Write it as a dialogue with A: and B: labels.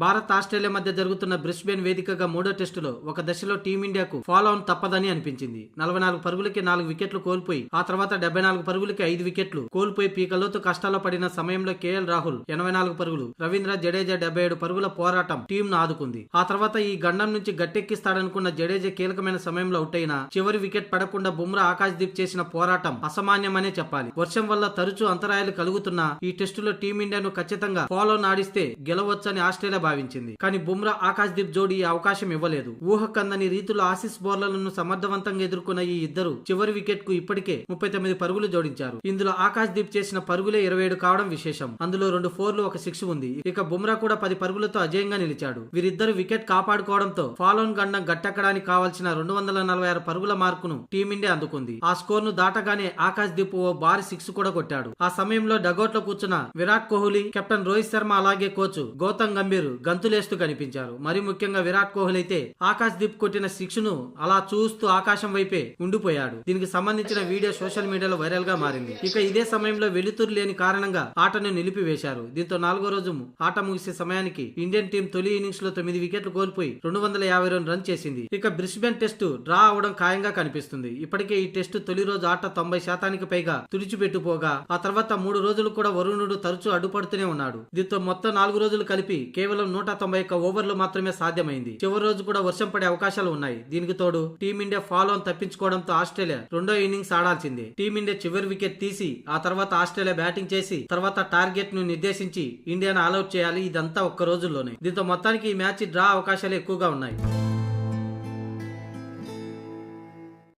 A: Bharat Australia మధ్య జరుగుతున్న Brisbane వేదికగా మూడో టెస్టులో ఒక దశలో టీమిండియాకు ఫాలో ఆన్ తప్పదని అనిపించింది. 44 పరుగులకి 4 వికెట్లు కోల్పోయి ఆ తర్వాత 74 పరుగులకి 5 వికెట్లు కోల్పోయి పీకల్లోతు కష్టాల్లో పడిన సమయంలో కేఎల్ రాహుల్ 84 పరుగులు, రవీంద్ర జడేజా 77 పరుగుల పోరాటం టీంను ఆదుకుంది. ఆ తర్వాత ఈ గండం నుంచి గట్టెక్కిస్తాడనుకున్న జడేజా కీలకమైన సమయంలో అవుట్ అయినా చివరి వికెట్ పడకుండా బుమ్రా ఆకాశ్దీప్ చేసిన పోరాటం అసామాన్యమనే చెప్పాలి. వర్షం వల్ల తరచూ అంతరాయాలు కలుగుతున్నా ఈ టెస్టులో టీమిండియాను ఖచ్చితంగా ఫాలో ఆన్ ఆడిస్తే గెలవచ్చని ఆస్ట్రేలియా భావించింది. కానీ బుమ్రా ఆకాశ్దీప్ జోడీ ఈ అవకాశం ఇవ్వలేదు. ఊహకందని రీతిలో ఆసీస్ బౌలర్లను సమర్థవంతంగా ఎదుర్కొన్న ఈ ఇద్దరు చివరి వికెట్ కు ఇప్పటికే 39 పరుగులు జోడించారు. ఇందులో ఆకాశ్దీప్ చేసిన పరుగులే 27 కావడం విశేషం. అందులో 2 4లు 1 6 ఉంది. ఇక బుమ్రా కూడా 10 పరుగులతో అజేయంగా నిలిచాడు. వీరిద్దరు వికెట్ కాపాడుకోవడంతో ఫాలో ఆన్ గండం గట్టెక్కడానికి కావాల్సిన 246 పరుగుల మార్కును టీమిండియా అందుకుంది. ఆ స్కోర్ ను దాటగానే ఆకాశ్దీప్ ఓ భారీ 6 కూడా కొట్టాడు. ఆ సమయంలో డగౌట్ లో కూర్చున్న విరాట్ కోహ్లీ, కెప్టెన్ రోహిత్ శర్మ అలాగే కోచ్ గౌతమ్ గంభీర్ గంతులేస్తూ కనిపించారు. మరి ముఖ్యంగా విరాట్ కోహ్లీ అయితే ఆకాశ్దీప్ కొట్టిన 6 ను అలా చూస్తూ ఆకాశం వైపే ఉండిపోయాడు. దీనికి సంబంధించిన వీడియో సోషల్ మీడియాలో వైరల్ గా మారింది. ఇక ఇదే సమయంలో వెలుతురు లేని కారణంగా ఆటను నిలిపివేశారు. దీంతో 4వ రోజు ఆట ముగిసే సమయానికి ఇండియన్ టీం తొలి ఇన్నింగ్స్ లో 9 వికెట్లు కోల్పోయి 252 రన్ చేసింది. ఇక బ్రిస్బేన్ టెస్టు డ్రా అవడం ఖాయంగా కనిపిస్తుంది. ఇప్పటికే ఈ టెస్టు తొలి రోజు ఆట 90% పైగా తుడిచిపెట్టుపోగా ఆ తర్వాత 3 రోజులు కూడా వరుణుడు తరచూ అడ్డుపడుతూనే ఉన్నాడు. దీంతో మొత్తం 4 రోజులు కలిపి కేవలం 191 ఓవర్లు మాత్రమే సాధ్యమైంది. చివరి రోజు కూడా వర్షం పడే అవకాశాలు ఉన్నాయి. దీనికి తోడు టీమిండియా ఫాలో ఆన్ తప్పించుకోవడంతో ఆస్ట్రేలియా రెండో ఇన్నింగ్స్ ఆడాల్సిందే. టీమిండియా చివరి వికెట్ తీసి ఆ తర్వాత ఆస్ట్రేలియా బ్యాటింగ్ చేసి తర్వాత టార్గెట్ ను నిర్దేశించి ఇండియాను ఆల్అౌట్ చేయాలి. ఇదంతా ఒక్క రోజుల్లోనే. దీంతో మొత్తానికి ఈ మ్యాచ్ డ్రా అవకాశాలు ఎక్కువగా ఉన్నాయి.